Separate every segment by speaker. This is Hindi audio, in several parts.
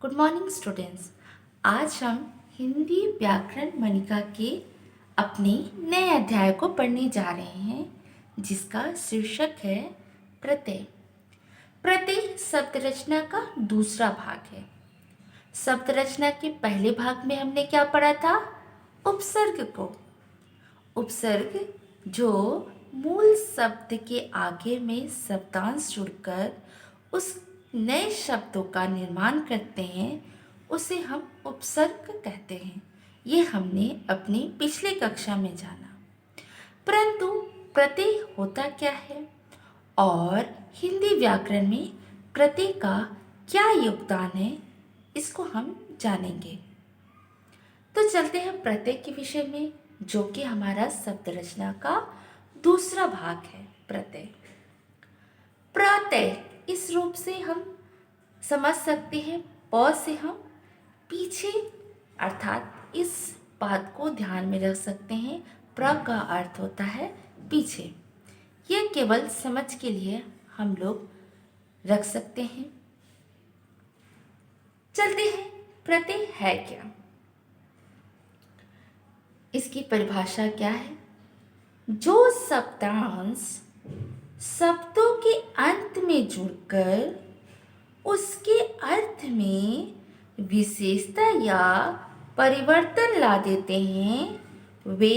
Speaker 1: Good morning students. आज हम हिंदी व्याकरण मणिका के अपने नए अध्याय को पढ़ने जा रहे हैं जिसका शीर्षक है प्रत्यय। प्रत्यय शब्द रचना का दूसरा भाग है। शब्द रचना के पहले भाग में हमने क्या पढ़ा था? उपसर्ग को। उपसर्ग जो मूल शब्द के आगे में शब्दांश जुड़कर उस नए शब्दों का निर्माण करते हैं उसे हम उपसर्ग कहते हैं। ये हमने अपनी पिछले कक्षा में जाना। परंतु प्रत्यय होता क्या है और हिंदी व्याकरण में प्रत्यय का क्या योगदान है, इसको हम जानेंगे। तो चलते हैं प्रत्यय के विषय में, जो कि हमारा शब्द रचना का दूसरा भाग है। प्रत्यय प्रत्यय इस रूप से हम समझ सकते हैं। प से हम पीछे अर्थात इस बात को ध्यान में रख सकते हैं। प्र का अर्थ होता है पीछे। यह केवल समझ के लिए हम लोग रख सकते हैं। चलते हैं, प्रत्यय है क्या, इसकी परिभाषा क्या है? जो शब्दांश शब्दों के अंत में जुड़कर उसके अर्थ में विशेषता या परिवर्तन ला देते हैं, वे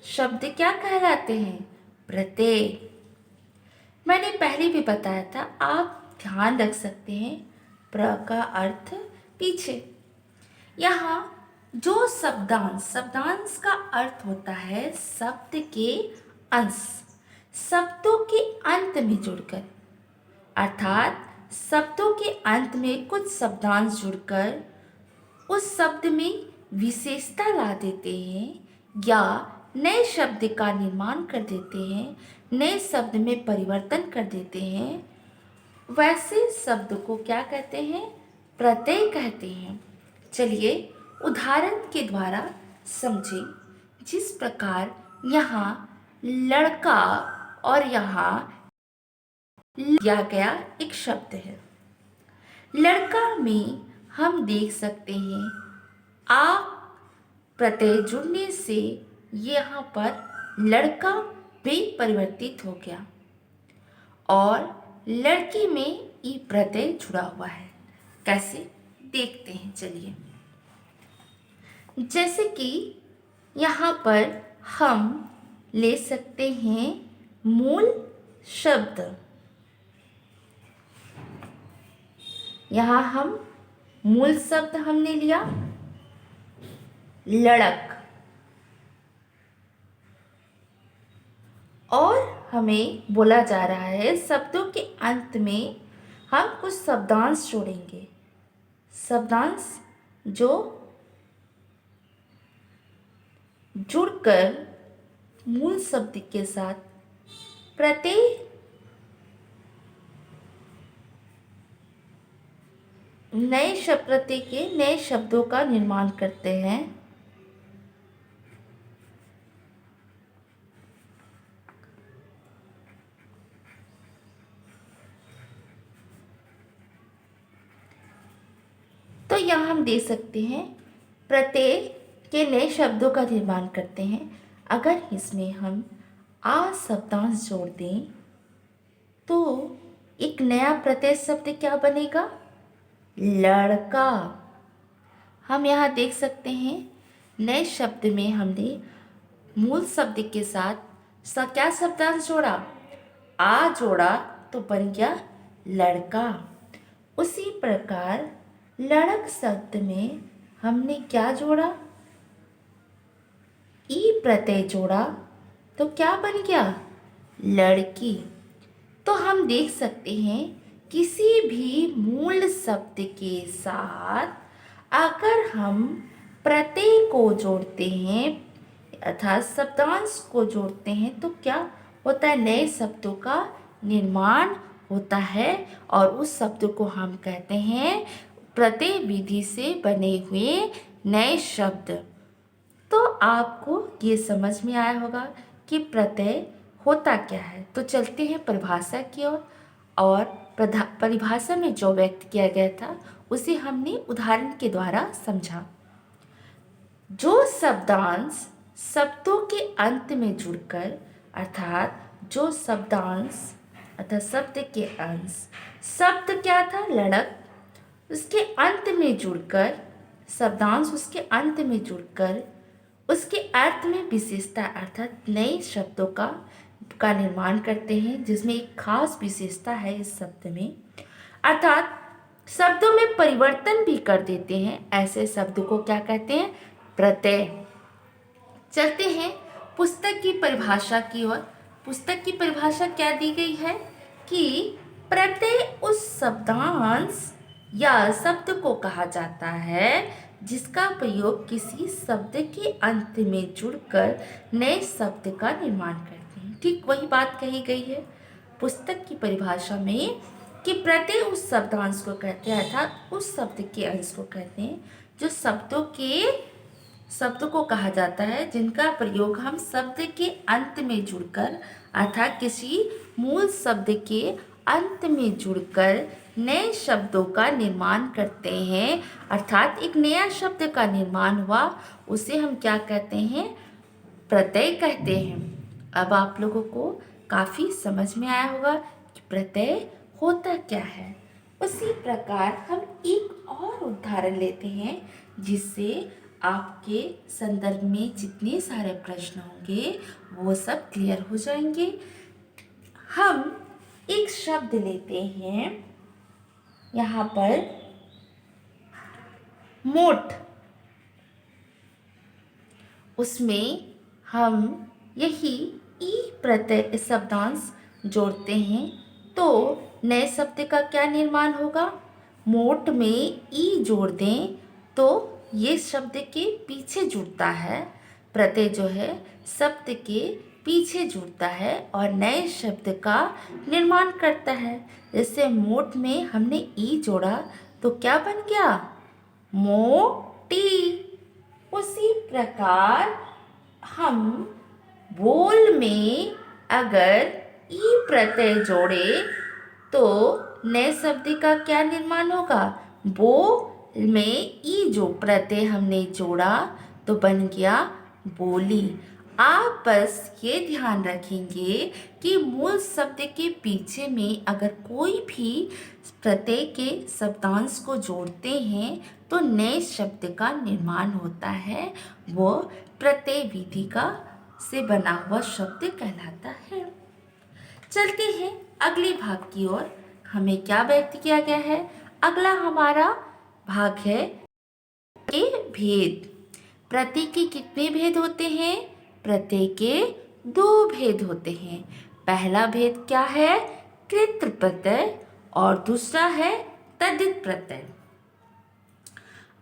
Speaker 1: शब्द क्या कहलाते हैं? प्रत्यय। मैंने पहले भी बताया था, आप ध्यान रख सकते हैं। प्र का अर्थ पीछे। यहाँ जो शब्दांश का अर्थ होता है शब्द के अंश, शब्दों के अंत में जुड़कर, अर्थात शब्दों के अंत में कुछ शब्दांश जुड़कर उस शब्द में विशेषता ला देते हैं या नए शब्द का निर्माण कर देते हैं, नए शब्द में परिवर्तन कर देते हैं, वैसे शब्द को क्या कहते हैं? प्रत्यय कहते हैं। चलिए उदाहरण के द्वारा समझें। जिस प्रकार यहाँ लड़का और यहाँ लिया गया एक शब्द है। लड़का में हम देख सकते हैं आ प्रत्यय जुड़ने से यहाँ पर लड़का भी परिवर्तित हो गया और लड़की में ई प्रत्यय जुड़ा हुआ है। कैसे देखते हैं, चलिए। जैसे कि यहाँ पर हम ले सकते हैं मूल शब्द। यहाँ हम मूल शब्द हमने लिया लड़क, और हमें बोला जा रहा है शब्दों के अंत में हम कुछ शब्दांश जोड़ेंगे। शब्दांश जो जुड़कर मूल शब्द के साथ प्रत्यय नए शब्द प्रत्यय के नए शब्दों का निर्माण करते हैं। तो यहाँ हम दे सकते हैं प्रत्यय के नए शब्दों का निर्माण करते हैं। अगर इसमें हम आ शब्दांश जोड़ दें तो एक नया प्रत्यय शब्द क्या बनेगा? लड़का। हम यहाँ देख सकते हैं नए शब्द में हमने मूल शब्द के साथ क्या शब्दांश जोड़ा? आ जोड़ा तो बन गया लड़का। उसी प्रकार लड़क शब्द में हमने क्या जोड़ा? ई प्रत्यय जोड़ा तो क्या बन गया? लड़की। तो हम देख सकते हैं किसी भी मूल शब्द के साथ अगर हम प्रत्यय को जोड़ते हैं अर्थात शब्दांश को जोड़ते हैं तो क्या होता है? नए शब्दों का निर्माण होता है और उस शब्द को हम कहते हैं प्रत्यय विधि से बने हुए नए शब्द। तो आपको ये समझ में आया होगा कि प्रत्यय होता क्या है। तो चलते हैं परिभाषा की ओर और परिभाषा में जो व्यक्त किया गया था उसे हमने उदाहरण के द्वारा समझा। जो शब्दांश शब्दों के अंत में जुड़कर अर्थात जो शब्दांश अर्थात शब्द के अंश, शब्द क्या था लड़क, उसके अंत में जुड़कर शब्दांश उसके अंत में जुड़कर उसके अर्थ में विशेषता अर्थात नए शब्दों का निर्माण करते हैं, जिसमें एक खास विशेषता है इस शब्द में, अर्थात शब्दों में परिवर्तन भी कर देते हैं। ऐसे शब्द को क्या कहते हैं? प्रत्यय। चलते हैं पुस्तक की परिभाषा की ओर। पुस्तक की परिभाषा क्या दी गई है कि प्रत्यय उस शब्दांश या शब्द को कहा जाता है जिसका प्रयोग किसी शब्द के अंत में जुड़कर नए शब्द का निर्माण करते हैं। ठीक वही बात कही गई है पुस्तक की परिभाषा में कि प्रत्यय उस शब्दांश को कहते हैं अर्थात उस शब्द के अंश को कहते हैं जो शब्द को कहा जाता है जिनका प्रयोग हम शब्द के अंत में जुड़कर अर्थात किसी मूल शब्द के अंत में जुड़कर नए शब्दों का निर्माण करते हैं, अर्थात एक नया शब्द का निर्माण हुआ उसे हम क्या कहते हैं? प्रत्यय कहते हैं। अब आप लोगों को काफ़ी समझ में आया होगा कि प्रत्यय होता क्या है। उसी प्रकार हम एक और उदाहरण लेते हैं जिससे आपके संदर्भ में जितने सारे प्रश्न होंगे वो सब क्लियर हो जाएंगे। हम एक शब्द लेते हैं यहाँ पर मोट, उसमें हम यही ई प्रत्यय शब्दांश जोड़ते हैं तो नए शब्द का क्या निर्माण होगा? मोट में ई जोड़ दें तो ये शब्द के पीछे जुड़ता है, प्रत्यय जो है शब्द के पीछे जुड़ता है और नए शब्द का निर्माण करता है। जैसे मोट में हमने ई जोड़ा तो क्या बन गया? मोटी। उसी प्रकार हम बोल में अगर ई प्रत्यय जोड़े तो नए शब्द का क्या निर्माण होगा? बो में ई जो प्रत्यय हमने जोड़ा तो बन गया बोली। आप बस ये ध्यान रखेंगे कि मूल शब्द के पीछे में अगर कोई भी प्रत्यय के शब्दांश को जोड़ते हैं तो नए शब्द का निर्माण होता है, वो प्रत्यय विधि का से बना हुआ शब्द कहलाता है। चलते हैं अगले भाग की ओर। हमें क्या व्यक्त किया गया है? अगला हमारा भाग है के भेद। प्रत्यय के कितने भेद होते हैं? प्रत्यय के 2 भेद होते हैं। पहला भेद क्या है? कृत प्रत्यय और दूसरा है तद्धित प्रत्यय।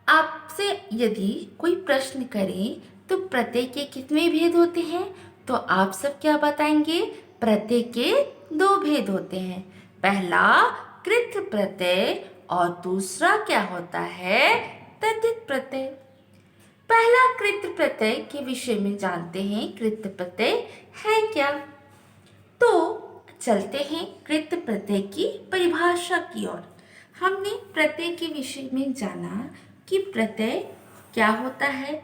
Speaker 1: आपसे यदि कोई प्रश्न करें तो प्रत्यय के कितने भेद होते हैं तो आप सब क्या बताएंगे? प्रत्यय के 2 भेद होते हैं। पहला कृत प्रत्यय और दूसरा क्या होता है? तद्धित प्रत्यय। पहला कृत प्रत्यय के विषय में जानते हैं। कृत प्रत्यय है क्या? तो चलते हैं कृत प्रत्यय की परिभाषा की ओर। हमने प्रत्यय के विषय में जाना कि प्रत्यय क्या होता है।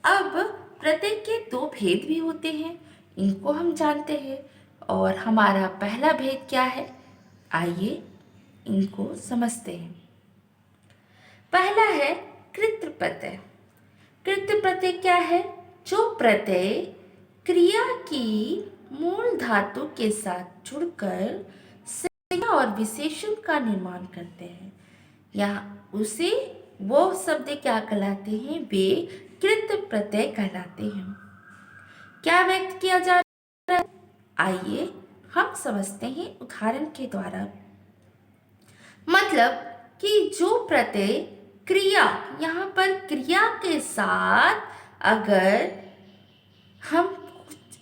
Speaker 1: अब प्रत्यय के 2 भेद भी होते हैं, इनको हम जानते हैं और हमारा पहला भेद क्या है? आइए इनको समझते हैं। पहला है कृत प्रत्यय। कृत प्रत्यय क्या है? जो प्रत्यय क्रिया की मूल धातु के साथ जुड़कर संज्ञा और विशेषण का निर्माण करते हैं, या उसे वो शब्द क्या कहलाते हैं? वे कृत प्रत्यय कहलाते हैं। क्या व्यक्त किया जा रहा है? आइए हम समझते हैं उदाहरण के द्वारा। मतलब कि जो प्रत्यय क्रिया, यहाँ पर क्रिया के साथ अगर हम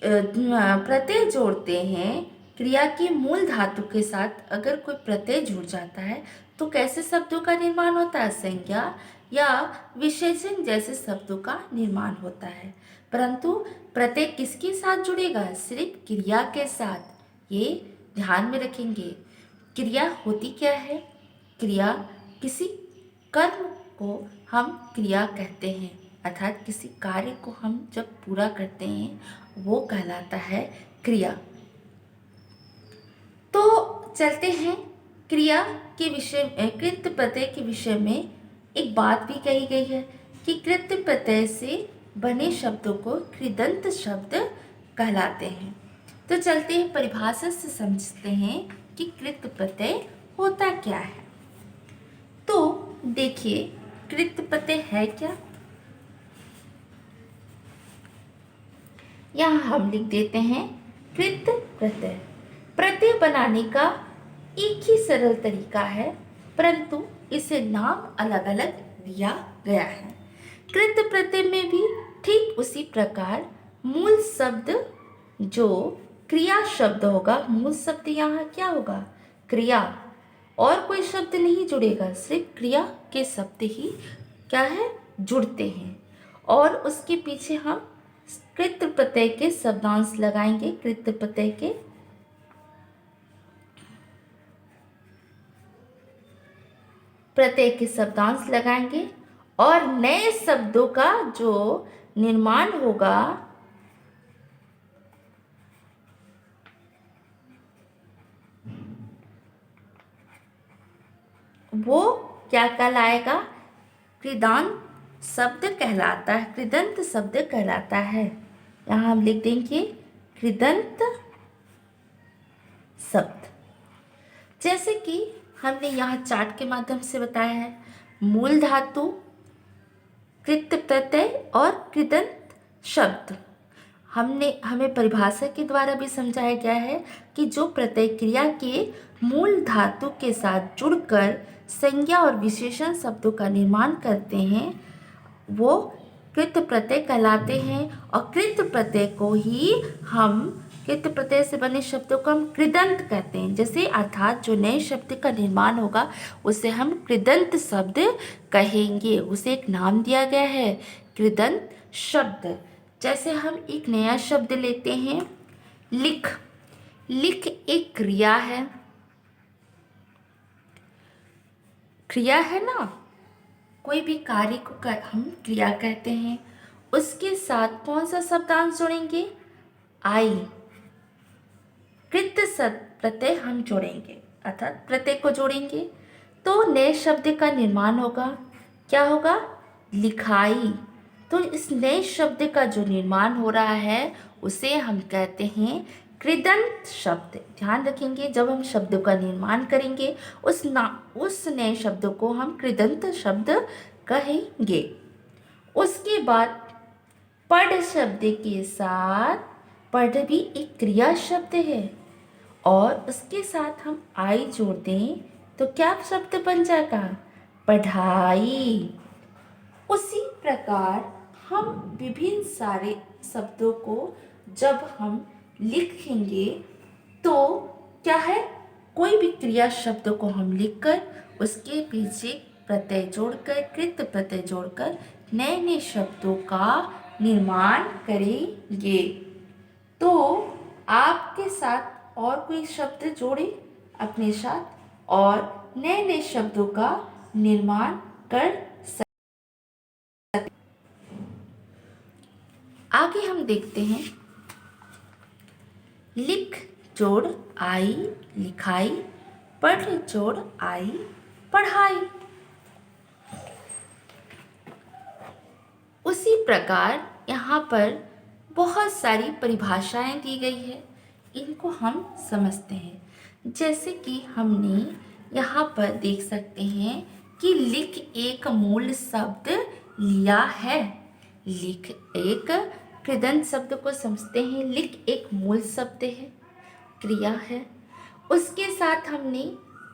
Speaker 1: प्रत्यय जोड़ते हैं, क्रिया की मूल धातु के साथ अगर कोई प्रत्यय जुड़ जाता है तो कैसे शब्दों का निर्माण होता है? संज्ञा या विशेषण जैसे शब्दों का निर्माण होता है। परंतु प्रत्यय किसके साथ जुड़ेगा? सिर्फ क्रिया के साथ। ये ध्यान में रखेंगे। क्रिया होती क्या है? क्रिया किसी कर्म को हम क्रिया कहते हैं, अर्थात किसी कार्य को हम जब पूरा करते हैं वो कहलाता है क्रिया। तो चलते हैं क्रिया के विषय, कृत प्रत्यय के विषय में। एक बात भी कही गई है कि कृत प्रत्यय से बने शब्दों को कृदंत शब्द कहलाते हैं। तो चलते हैं परिभाषा से समझते हैं कि कृत प्रत्यय होता क्या है। तो देखिए, कृत प्रत्यय है क्या, यहाँ हम लिख देते हैं कृत प्रत्यय। प्रत्यय बनाने का एक ही सरल तरीका है, परंतु इसे नाम अलग अलग दिया गया है। कृत प्रत्यय में भी ठीक उसी प्रकार मूल शब्द जो क्रिया शब्द होगा, मूल शब्द यहाँ क्या होगा, क्रिया, और कोई शब्द नहीं जुड़ेगा, सिर्फ क्रिया के शब्द ही क्या है, जुड़ते हैं। और उसके पीछे हम कृत प्रत्यय के शब्दांश लगाएंगे, कृत प्रत्यय के शब्दांश लगाएंगे, और नए शब्दों का जो निर्माण होगा वो क्या कहलाएगा, कृदांत शब्द कहलाता है, कृदंत शब्द कहलाता है। यहाँ हम लिख देंगे कृदंत शब्द। जैसे कि हमने यहाँ चार्ट के माध्यम से बताया है, मूल धातु, कृत प्रत्यय और कृदंत शब्द। हमें परिभाषा के द्वारा भी समझाया गया है कि जो प्रत्यय क्रिया के मूल धातु के साथ जुड़कर संज्ञा और विशेषण शब्दों का निर्माण करते हैं वो कृत प्रत्यय कहलाते हैं। और कृत प्रत्यय को ही हम, कृत प्रत्यय से बने शब्दों को हम कृदंत कहते हैं। जैसे अर्थात जो नए शब्द का निर्माण होगा उसे हम कृदंत शब्द कहेंगे, उसे एक नाम दिया गया है कृदंत शब्द। जैसे हम एक नया शब्द लेते हैं लिख। लिख एक क्रिया है, क्रिया है ना, कोई भी कार्य को हम क्रिया कहते हैं। उसके साथ कौन सा शब्दांश जोड़ेंगे, आई, कृत प्रत्यय हम जोड़ेंगे, अर्थात प्रत्यय को जोड़ेंगे तो नए शब्द का निर्माण होगा। क्या होगा, लिखाई। तो इस नए शब्द का जो निर्माण हो रहा है उसे हम कहते हैं कृदंत शब्द। ध्यान रखेंगे, जब हम शब्दों का निर्माण करेंगे उस नए शब्द को हम कृदंत शब्द कहेंगे। उसके बाद पढ़ शब्द के साथ, पढ़ भी एक क्रिया शब्द है और उसके साथ हम आई जोड़ दें तो क्या शब्द बन जाएगा, पढ़ाई। उसी प्रकार हम विभिन्न सारे शब्दों को जब हम लिखेंगे तो क्या है, कोई भी क्रिया शब्द को हम लिखकर उसके पीछे प्रत्यय जोड़कर, कृत प्रत्यय जोड़कर नए नए शब्दों का निर्माण करेंगे। तो आपके साथ और कोई शब्द जोड़े अपने साथ और नए नए शब्दों का निर्माण कर। आगे हम देखते हैं लिख जोड़ आई, लिखाई, पढ़ जोड़ आई, पढ़ाई। उसी प्रकार यहाँ पर बहुत सारी परिभाषाएं दी गई है, इनको हम समझते हैं। जैसे कि हमने यहाँ पर देख सकते हैं कि लिख एक मूल शब्द लिया है। लिख एक कृदंत शब्द को समझते हैं, लिख एक मूल शब्द है, क्रिया है। उसके साथ हमने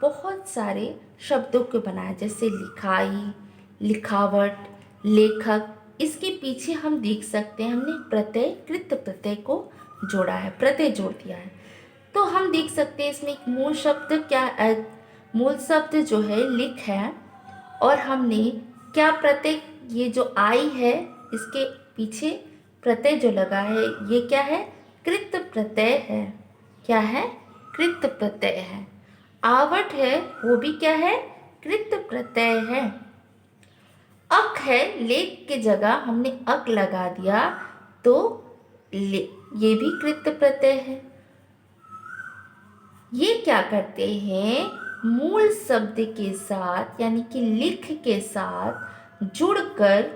Speaker 1: बहुत सारे शब्दों को बनाया, जैसे लिखाई, लिखावट, लेखक। इसके पीछे हम देख सकते हैं हमने प्रत्यय, कृत प्रत्यय को जोड़ा है, प्रत्यय जोड़ दिया है। तो हम देख सकते हैं इसमें एक मूल शब्द क्या, मूल शब्द जो है लिख है, और हमने क्या प्रत्यय, ये जो आई है इसके पीछे प्रत्यय जो लगा है ये क्या है, कृत प्रत्यय है। क्या है, कृत प्रत्यय है। आवट है वो भी क्या है, कृत प्रत्यय है। अक है, लेक की जगह हमने अक लगा दिया तो ये भी कृत प्रत्यय है। ये क्या करते हैं, मूल शब्द के साथ यानी कि लिख के साथ जुड़कर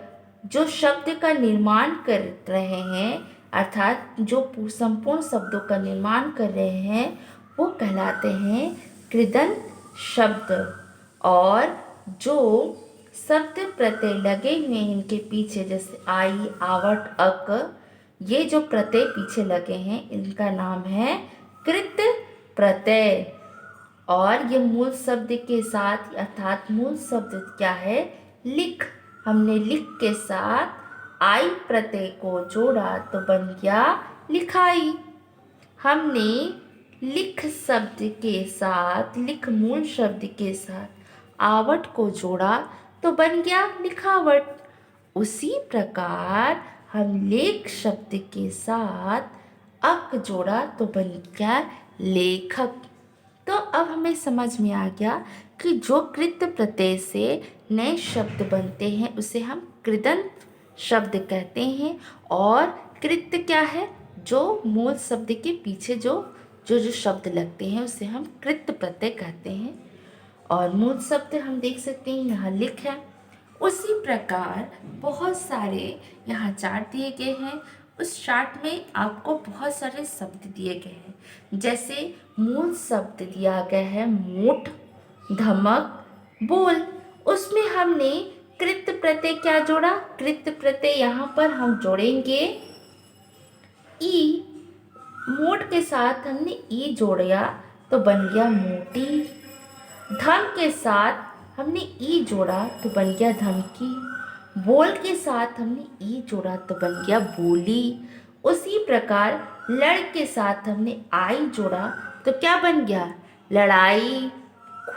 Speaker 1: जो शब्द का निर्माण कर रहे हैं, अर्थात जो संपूर्ण शब्दों का निर्माण कर रहे हैं, वो कहलाते हैं कृदंत शब्द। और जो शब्द प्रत्यय लगे हुए हैं इनके पीछे, जैसे आई, आवट, अक, ये जो प्रत्यय पीछे लगे हैं इनका नाम है कृत प्रत्यय। और ये मूल शब्द के साथ, अर्थात मूल शब्द क्या है, लिख। हमने लिख के साथ आई प्रत्यय को जोड़ा तो बन गया लिखाई। हमने लिख शब्द के साथ, लिख मूल शब्द के साथ आवट को जोड़ा तो बन गया लिखावट। उसी प्रकार हम लेख शब्द के साथ अक जोड़ा तो बन गया लेखक। तो अब हमें समझ में आ गया कि जो कृत प्रत्यय से नए शब्द बनते हैं उसे हम कृदंत शब्द कहते हैं। और कृत क्या है, जो मूल शब्द के पीछे जो जो जो शब्द लगते हैं उसे हम कृत प्रत्यय कहते हैं। और मूल शब्द हम देख सकते हैं यहाँ लिख है। उसी प्रकार बहुत सारे यहाँ चार्ट दिए गए हैं। उस चार्ट में आपको बहुत सारे शब्द दिए गए हैं। जैसे मूल शब्द दिया गया है मोठ, धमक, बोल। उसमें हमने कृत प्रत्यय क्या जोड़ा, कृत प्रत्यय यहाँ पर हम जोड़ेंगे ई। मोठ के साथ हमने ई जोड़ा तो बन गया मोटी। धम के साथ हमने ई जोड़ा तो बन गया धमकी। बोल के साथ हमने ई जोड़ा तो बन गया बोली। उसी प्रकार लड़ के साथ हमने आई जोड़ा तो क्या बन गया लड़ाई।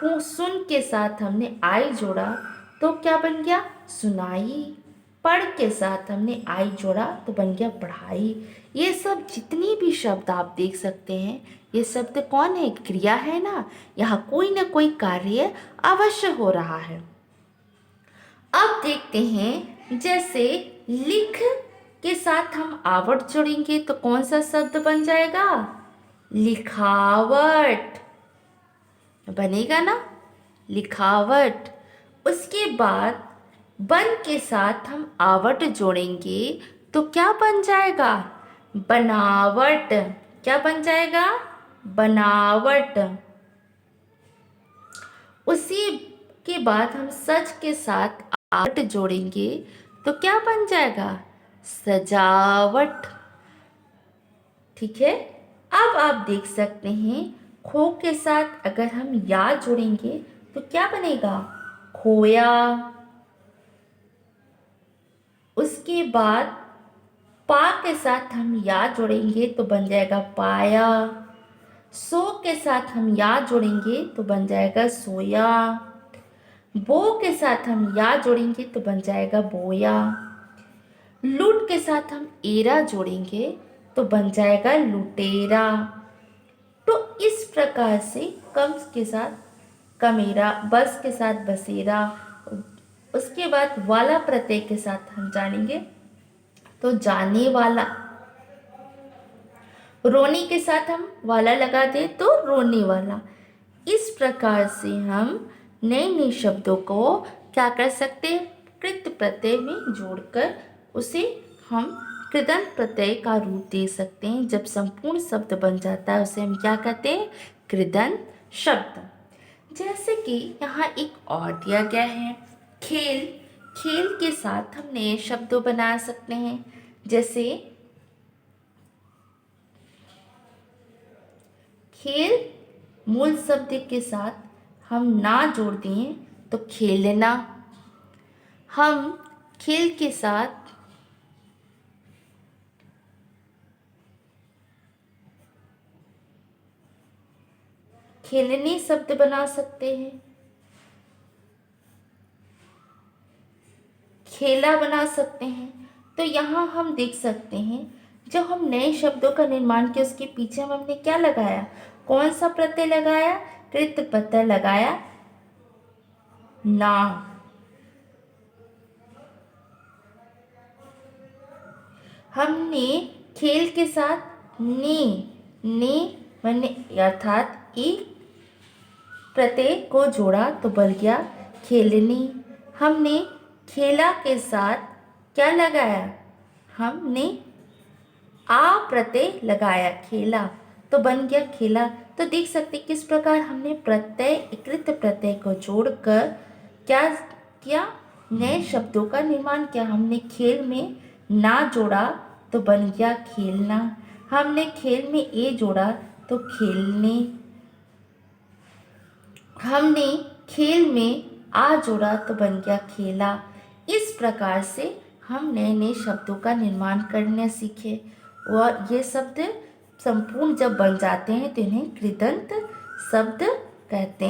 Speaker 1: सुन के साथ हमने आई जोड़ा तो क्या बन गया सुनाई। पढ़ के साथ हमने आई जोड़ा तो बन गया पढ़ाई। ये सब जितनी भी शब्द आप देख सकते हैं, ये शब्द कौन है, क्रिया है ना। यहाँ कोई ना कोई कार्य अवश्य हो रहा है। अब देखते हैं, जैसे लिख के साथ हम आवट जोड़ेंगे तो कौन सा शब्द बन जाएगा, लिखावट बनेगा ना, लिखावट। उसके बाद बन के साथ हम आवट जोड़ेंगे तो क्या बन जाएगा, बनावट। क्या बन जाएगा, बनावट। उसी के बाद हम सज के साथ आवट जोड़ेंगे तो क्या बन जाएगा, सजावट। ठीक है। अब आप देख सकते हैं खो के साथ अगर हम या जोड़ेंगे तो क्या बनेगा, खोया। उसके बाद पा के साथ हम या जोड़ेंगे तो बन जाएगा पाया। सो के साथ हम या जोड़ेंगे तो बन जाएगा सोया। बो के साथ हम या जोड़ेंगे तो बन जाएगा बोया। लूट के साथ हम एरा जोड़ेंगे तो बन जाएगा लुटेरा। तो इस प्रकार से कम के साथ कमेरा, बस के साथ बसेरा। उसके बाद वाला प्रत्यय के साथ हम जानेंगे तो जाने वाला। रोने के साथ हम वाला लगा दें तो रोने वाला। इस प्रकार से हम नए नए शब्दों को क्या कर सकते हैं, कृत प्रत्यय में जोड़कर उसे हम कृदंत प्रत्यय का रूप दे सकते हैं। जब संपूर्ण शब्द बन जाता है उसे हम क्या कहते हैं, कृदंत शब्द। जैसे कि यहाँ एक और दिया गया है खेल। खेल के साथ हम नए शब्दों बना सकते हैं। जैसे खेल मूल शब्द के साथ हम ना जोड़ दिए तो खेलना। हम खेल के साथ खेलने शब्द बना सकते हैं, खेला बना सकते हैं। तो यहाँ हम देख सकते हैं जब हम नए शब्दों का निर्माण किया उसके पीछे हमने क्या लगाया, कौन सा प्रत्यय लगाया, कृत प्रत्यय लगाया ना। हमने खेल के साथ ने मैंने अर्थात ई प्रत्यय को जोड़ा तो बन गया खेलनी। हमने खेला के साथ क्या लगाया, हमने आ प्रत्यय लगाया खेला तो बन गया खेला। तो देख सकते किस प्रकार हमने प्रत्यय इकृत प्रत्यय को जोड़कर क्या किया, नए शब्दों का निर्माण किया। हमने खेल में ना जोड़ा तो बन गया खेलना, हमने खेल में ए जोड़ा तो खेलने, हमने खेल में आ जोड़ा तो बन गया खेला। इस प्रकार से हम नए नए शब्दों का निर्माण करने सीखे और ये शब्द संपूर्ण जब बन जाते हैं तो इन्हें कृदंत शब्द कहते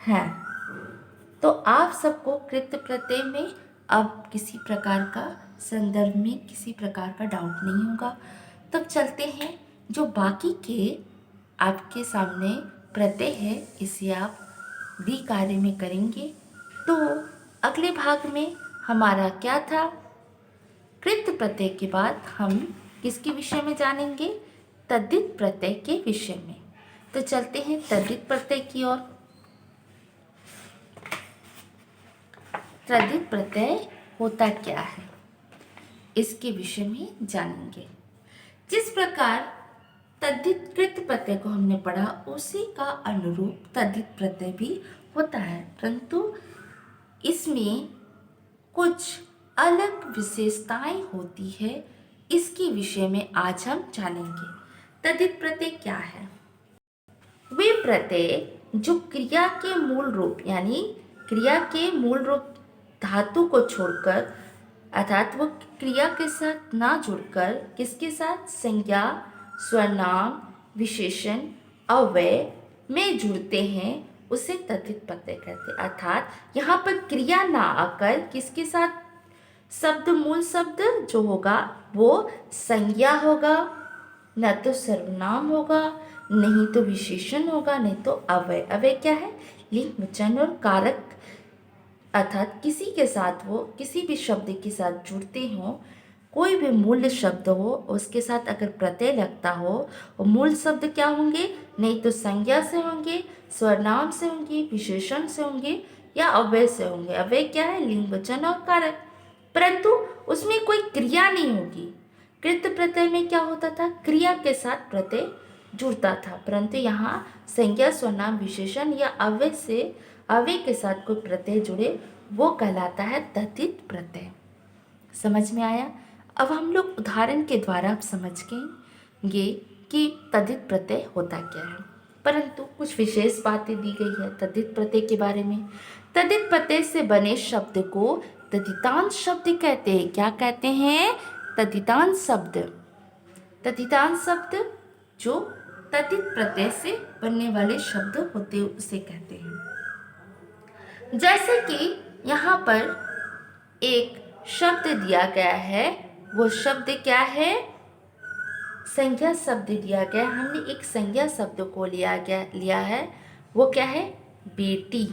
Speaker 1: हैं। तो आप सबको कृत प्रत्यय में अब किसी प्रकार का संदर्भ में किसी प्रकार का डाउट नहीं होगा। तब चलते हैं जो बाकी के आपके सामने प्रत्यय है, इसे आप दी कार्य में करेंगे। तो अगले भाग में हमारा क्या था, कृत प्रत्यय के बाद हम किसके विषय में जानेंगे, तद्धित प्रत्यय के विषय में। तो चलते हैं तद्धित प्रत्यय की ओर। तद्धित प्रत्यय होता क्या है इसके विषय में जानेंगे। जिस प्रकार तद्धित कृत प्रत्यय को हमने पढ़ा उसी का अनुरूप तद्धित प्रत्यय भी होता है, परंतु इसमें कुछ अलग विशेषताएं होती है। इसके विषय में आज हम जानेंगे। तद्धित प्रत्यय क्या है, वे प्रत्यय जो क्रिया के मूल रूप यानी क्रिया के मूल रूप धातु को छोड़कर अर्थात वो क्रिया के साथ ना जुड़कर किसके साथ, संज्ञा स्वनाम विशेषण अव्यय में जुड़ते हैं उसे तद्धित प्रत्यय कहते हैं। अर्थात यहाँ पर क्रिया ना आकर किसके साथ, शब्द मूल शब्द जो होगा वो संज्ञा होगा, न तो सर्वनाम होगा, नहीं तो विशेषण होगा, नहीं तो अव्यय। अव्यय क्या है, लिंग वचन और कारक, अर्थात किसी के साथ वो किसी भी शब्द के साथ जुड़ते हों, कोई भी मूल शब्द हो उसके साथ अगर प्रत्यय लगता हो, वो मूल शब्द क्या होंगे, नहीं तो संज्ञा से होंगे, स्वरनाम से होंगे, विशेषण से होंगे या अव्यय से होंगे। अव्यय क्या है, लिंग वचन और कारक, परंतु उसमें कोई क्रिया नहीं होगी। कृत प्रत्यय में क्या होता था, क्रिया के साथ प्रत्यय जुड़ता था, परंतु यहाँ संज्ञा स्वनाम विशेषण या अव्यय से अव्यय के साथ कोई प्रत्यय जुड़े वो कहलाता है तद्धित प्रत्यय। समझ में आया। अब हम लोग उदाहरण के द्वारा आप समझ गए कि तद्धित प्रत्यय होता क्या है, परंतु कुछ विशेष बातें दी गई है तद्धित प्रत्यय के बारे में। तद्धित प्रत्यय से बने शब्द को तद्धितांत शब्द कहते हैं। क्या कहते हैं, तद्धितांत शब्द। तद्धितांत शब्द जो तद्धित प्रत्यय से बनने वाले शब्द होते हैं उसे कहते हैं। जैसे कि यहाँ पर एक शब्द दिया गया है, वो शब्द क्या है, संज्ञा शब्द दिया गया। हमने एक संज्ञा शब्द को लिया है, वो क्या है, बेटी।